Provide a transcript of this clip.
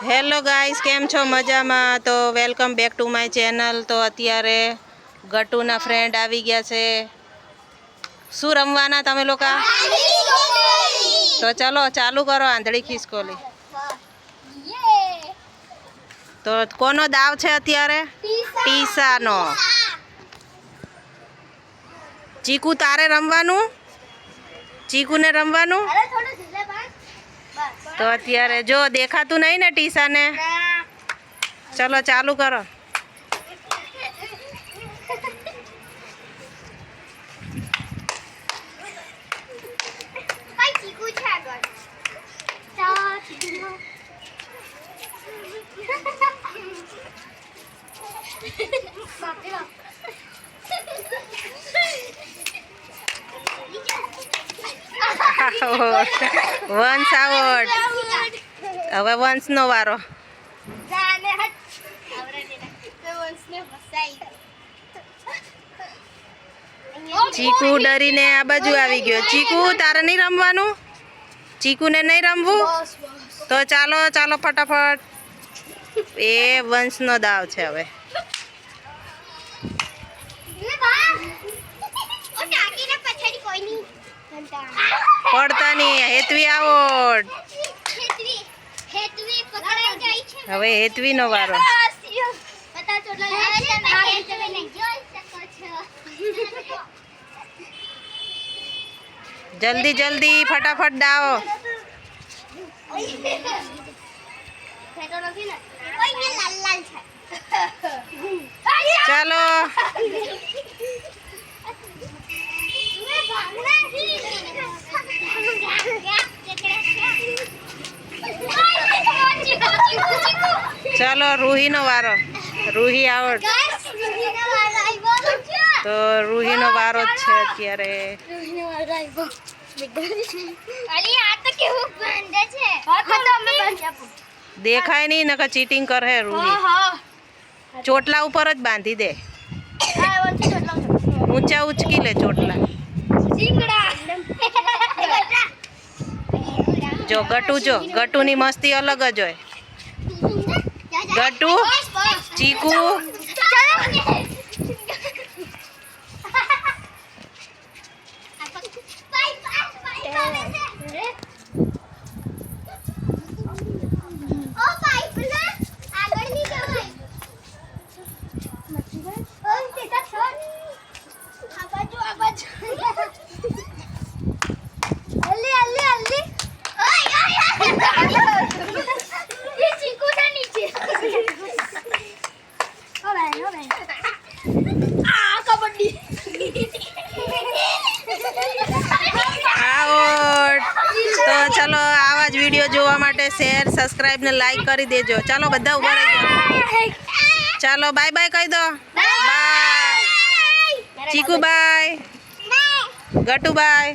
Hello guys, કેમ છો? મજામાં? તો welcome back to my channel. તો અત્યારે ગટુના ફ્રેન્ડ આવી ગયા છે. શું રમવાના તમે લોકો? તો ચલો ચાલુ કરો આંધળી ખિસકોલી. તો કોનો દાવ છે અત્યારે? ટીસાનો. ચીકુ તારે રમવાનું? ચીકુને રમવાનું? તો અત્યારે જો દેખાતું નહીં ને ટીસાને. ચલો ચાલુ કરો. વંશ આવડ. હવે વંશનો વારો. ચીકુ ડરીને આ બાજુ આવી ગયો. ચીકુ તારે નહીં રમવાનું? ચીકુને નહીં રમવું? તો ચાલો ચાલો ફટાફટ. એ વંશનો દાવ છે હવે. પડતા નહીં. હેતવી આવડ. હવે હેતવીનો વારો. જલ્દી જલ્દી ફટાફટ દાવો. ચાલો ચાલો રૂહીનો વારો. રૂહી આવડ. તો રૂહીનો વારો જ છે અત્યારે. દેખાય નહીં નકર ચીટિંગ કરે રૂહી. ચોટલા ઉપર જ બાંધી દે. ઊંચા ઉચકી લે ચોટલા. જો ગટુ, જો ગટુની મસ્તી અલગ જ હોય. ગટુ, ચીકુ. તો ચાલો આવા જ વિડીયો જોવા માટે શેર, સબસ્ક્રાઈબ ને લાઈક કરી દેજો. ચાલો બધા ઉભા રહી જાઓ. ચાલો બાય બાય કહી દો. બાય ચીકુ, બાય ગટુ, બાય.